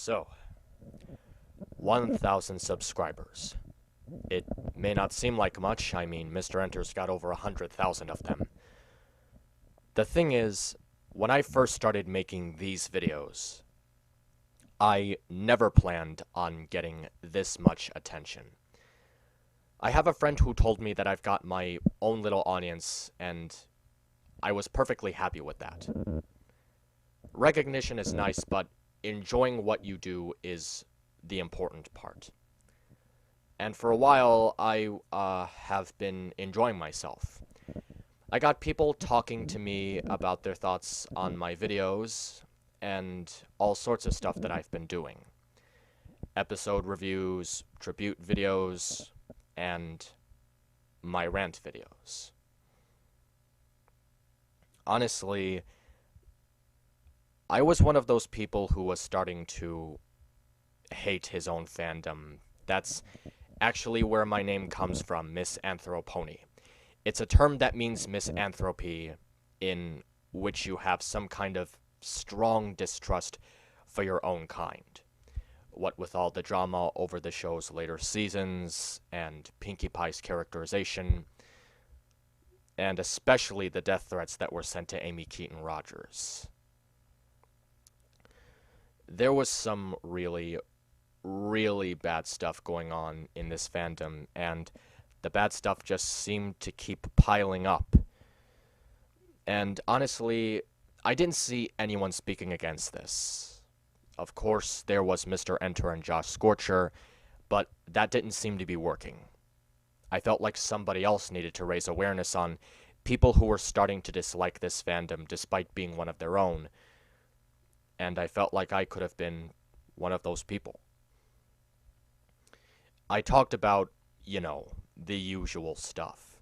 So, 1,000 subscribers. It may not seem like much. I mean, Mr. Enter's got over 100,000 of them. The thing is, when I first started making these videos, I never planned on getting this much attention. I have a friend who told me that I've got my own little audience, and I was perfectly happy with that. Recognition is nice, but enjoying what you do is the important part. And for a while, I have been enjoying myself. I got people talking to me about their thoughts on my videos, and all sorts of stuff that I've been doing. Episode reviews, tribute videos, and my rant videos. Honestly, I was one of those people who was starting to hate his own fandom. That's actually where my name comes from, MisAnthro Pony. It's a term that means misanthropy, in which you have some kind of strong distrust for your own kind. What with all the drama over the show's later seasons, and Pinkie Pie's characterization, and especially the death threats that were sent to Amy Keaton Rogers. There was some really bad stuff going on in this fandom, and the bad stuff just seemed to keep piling up. And honestly, I didn't see anyone speaking against this. Of course, there was Mr. Enter and Josh Scorcher, but that didn't seem to be working. I felt like somebody else needed to raise awareness on people who were starting to dislike this fandom despite being one of their own, and I felt like I could have been one of those people. I talked about, the usual stuff.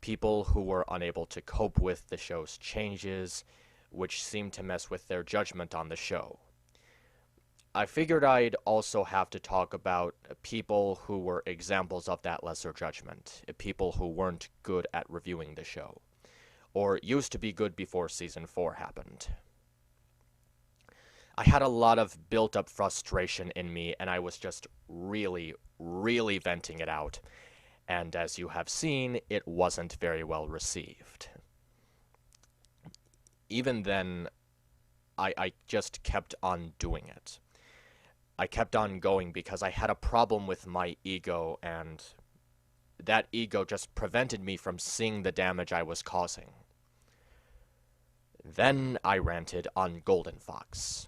People who were unable to cope with the show's changes, which seemed to mess with their judgment on the show. I figured I'd also have to talk about people who were examples of that lesser judgment, people who weren't good at reviewing the show, or used to be good before Season 4 happened. I had a lot of built-up frustration in me, and I was just really venting it out. And as you have seen, it wasn't very well received. Even then, I just kept on doing it. I kept on going because I had a problem with my ego, and that ego just prevented me from seeing the damage I was causing. Then I ranted on Golden Fox.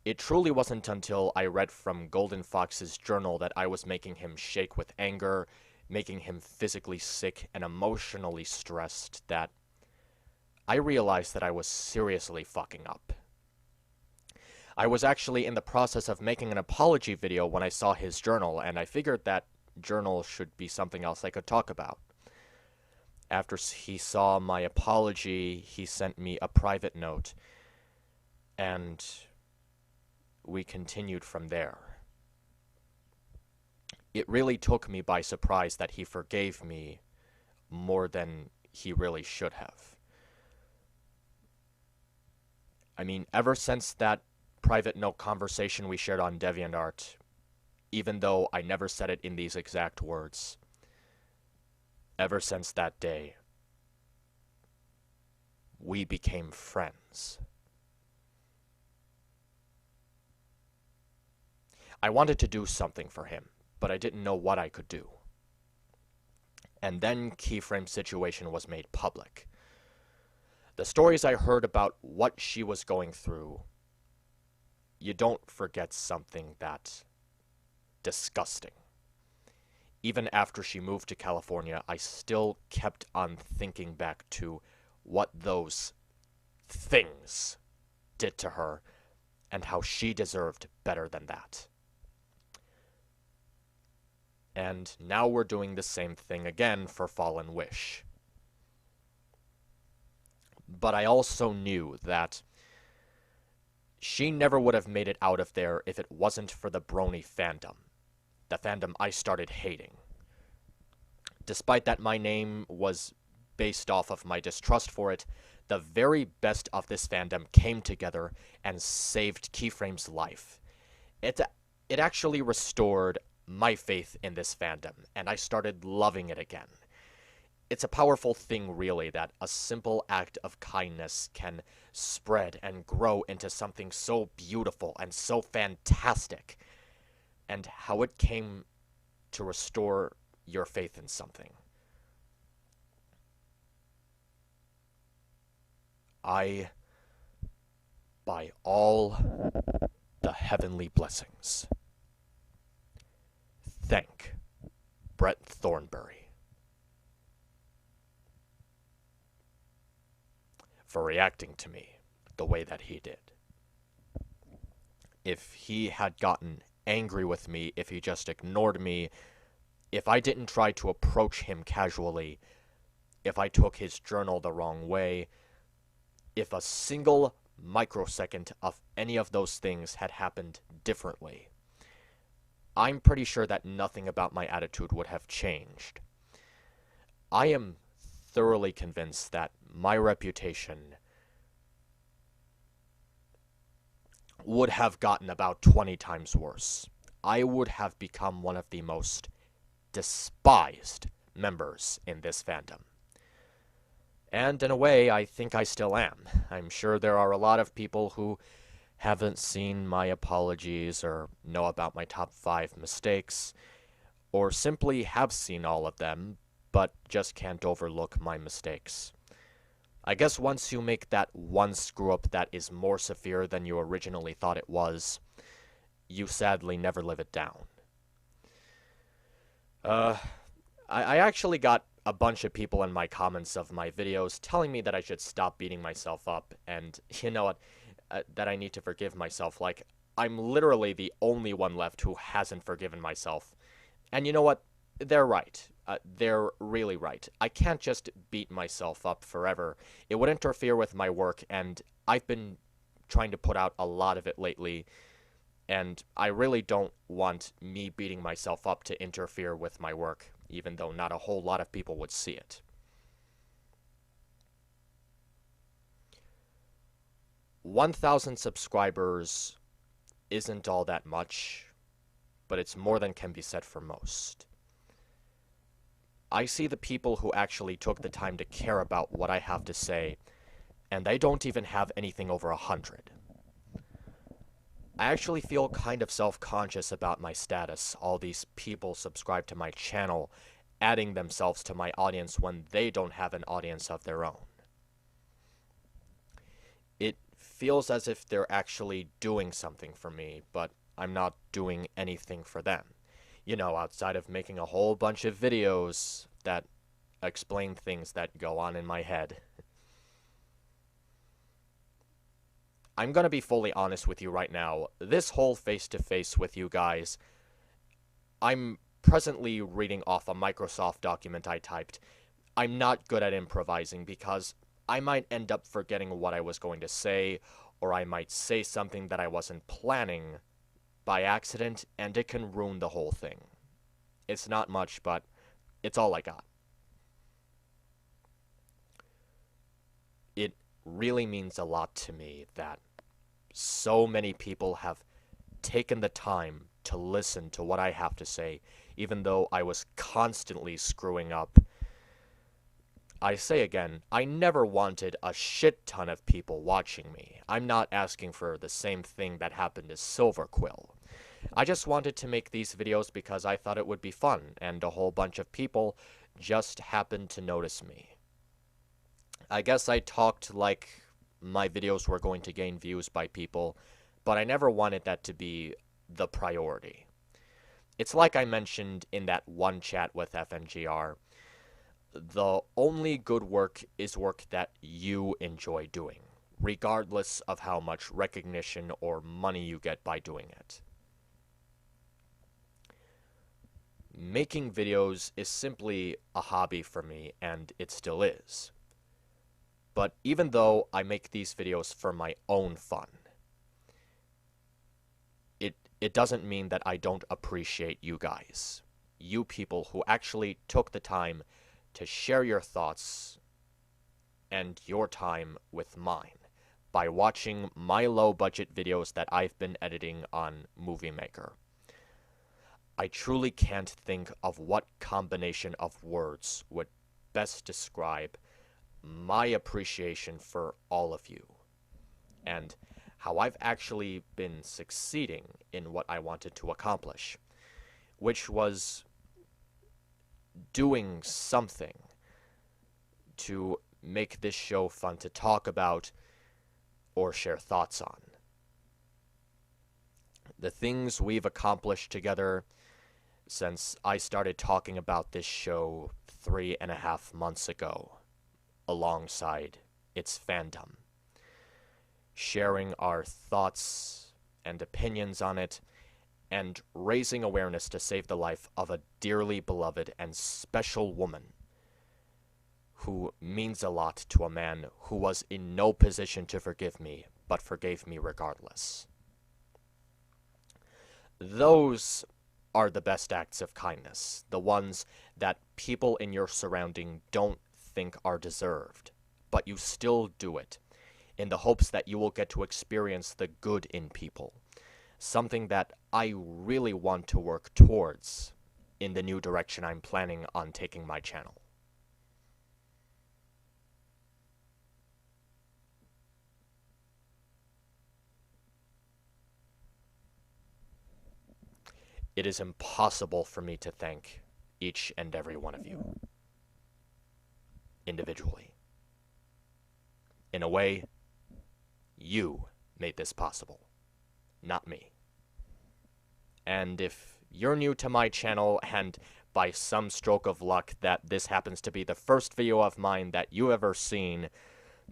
It truly wasn't until I read from Golden Fox's journal that I was making him shake with anger, making him physically sick and emotionally stressed, that I realized that I was seriously fucking up. I was actually in the process of making an apology video when I saw his journal, and I figured that journal should be something else I could talk about. After he saw my apology, he sent me a private note, and we continued from there. It really took me by surprise that he forgave me more than he really should have. I mean, ever since that private note conversation we shared on DeviantArt, even though I never said it in these exact words, ever since that day, we became friends. I wanted to do something for him, but I didn't know what I could do. And then Keyframe's situation was made public. The stories I heard about what she was going through, you don't forget something that disgusting. Even after she moved to California, I still kept on thinking back to what those things did to her and how she deserved better than that. And now we're doing the same thing again for Fallen Wish. But I also knew that she never would have made it out of there if it wasn't for the Brony fandom. The fandom I started hating. Despite that my name was based off of my distrust for it, the very best of this fandom came together and saved Keyframe's life. It, it actually restored my faith in this fandom, and I started loving it again. It's a powerful thing, really, that a simple act of kindness can spread and grow into something so beautiful and so fantastic, and how it came to restore your faith in something. I, by all the heavenly blessings, thank Brett Thornberry for reacting to me the way that he did. If he had gotten angry with me, if he just ignored me, if I didn't try to approach him casually, if I took his journal the wrong way, if a single microsecond of any of those things had happened differently, I'm pretty sure that nothing about my attitude would have changed. I am thoroughly convinced that my reputation would have gotten about 20 times worse. I would have become one of the most despised members in this fandom. And in a way, I think I still am. I'm sure there are a lot of people who haven't seen my apologies or know about my top 5 mistakes, or simply have seen all of them, but just can't overlook my mistakes. I guess once you make that one screw-up that is more severe than you originally thought it was, you sadly never live it down. I actually got a bunch of people in my comments of my videos telling me that I should stop beating myself up, and you know what, that I need to forgive myself. Like, I'm literally the only one left who hasn't forgiven myself. And you know what? They're right. They're really right. I can't just beat myself up forever. It would interfere with my work, and I've been trying to put out a lot of it lately, and I really don't want me beating myself up to interfere with my work, even though not a whole lot of people would see it. 1,000 subscribers isn't all that much, but it's more than can be said for most. I see the people who actually took the time to care about what I have to say, and they don't even have anything over 100. I actually feel kind of self-conscious about my status, all these people subscribe to my channel, adding themselves to my audience when they don't have an audience of their own. It feels as if they're actually doing something for me, but I'm not doing anything for them. You know, outside of making a whole bunch of videos that explain things that go on in my head. I'm gonna be fully honest with you right now. This whole face-to-face with you guys, I'm presently reading off a Microsoft document I typed. I'm not good at improvising because I might end up forgetting what I was going to say, or I might say something that I wasn't planning by accident, and it can ruin the whole thing. It's not much, but it's all I got. It really means a lot to me that so many people have taken the time to listen to what I have to say, even though I was constantly screwing up. I say again, I never wanted a shit ton of people watching me. I'm not asking for the same thing that happened to Silverquill. I just wanted to make these videos because I thought it would be fun, and a whole bunch of people just happened to notice me. I guess I talked like my videos were going to gain views by people, but I never wanted that to be the priority. It's like I mentioned in that one chat with FNGR. The only good work is work that you enjoy doing, regardless of how much recognition or money you get by doing it. Making videos is simply a hobby for me, and it still is. But even though I make these videos for my own fun, it doesn't mean that I don't appreciate you guys. You people who actually took the time to share your thoughts and your time with mine. by watching my low-budget videos that I've been editing on Movie Maker. I truly can't think of what combination of words would best describe my appreciation for all of you, and how I've actually been succeeding in what I wanted to accomplish, which was doing something to make this show fun to talk about or share thoughts on. The things we've accomplished together since I started talking about this show 3.5 months ago, alongside its fandom, sharing our thoughts and opinions on it, and raising awareness to save the life of a dearly beloved and special woman who means a lot to a man who was in no position to forgive me, but forgave me regardless. Those are the best acts of kindness, the ones that people in your surrounding don't think are deserved, but you still do it, in the hopes that you will get to experience the good in people, something that I really want to work towards in the new direction I'm planning on taking my channel. It is impossible for me to thank each and every one of you individually. In a way, you made this possible, not me. And if you're new to my channel, and by some stroke of luck that this happens to be the first video of mine that you've ever seen,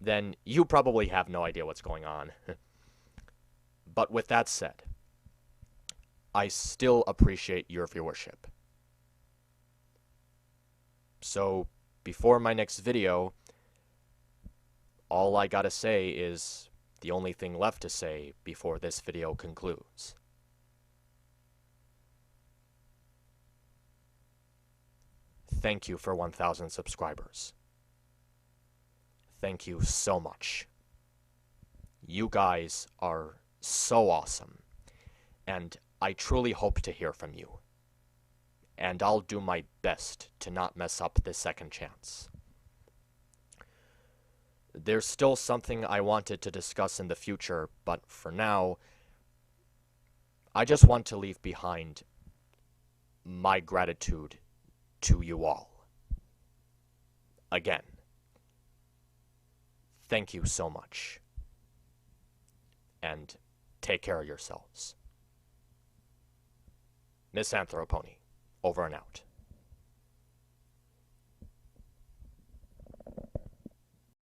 then you probably have no idea what's going on. But with that said, I still appreciate your viewership. So, before my next video, all I gotta say is the only thing left to say before this video concludes. Thank you for 1,000 subscribers. Thank you so much. You guys are so awesome, and I truly hope to hear from you. And I'll do my best to not mess up this second chance. There's still something I wanted to discuss in the future, but for now, I just want to leave behind my gratitude to you all. Again, thank you so much. And take care of yourselves. MisAnthro Pony, over and out.